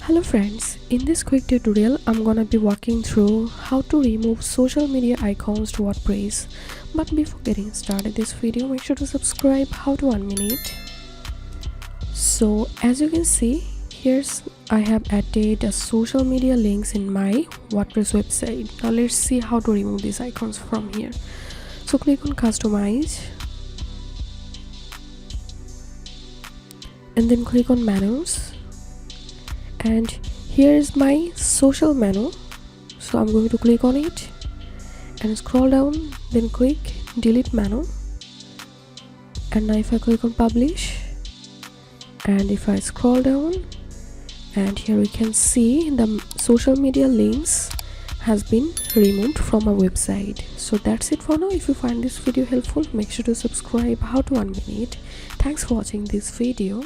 Hello friends, in this quick tutorial I'm gonna be walking through how to remove social media icons to WordPress. But before getting started this video, make sure to subscribe. How to 1 minute. So as you can see, I have added a social media links in my WordPress website. Now let's see how to remove these icons from here. So click on customize and then click on menus, and here is my social menu. So I'm going to click on it and scroll down, then click delete menu, and now if I click on publish and if I scroll down, and here we can see the social media links has been removed from our website. So that's it for now. If you find this video helpful, make sure to subscribe. How to 1 minute. Thanks for watching this video.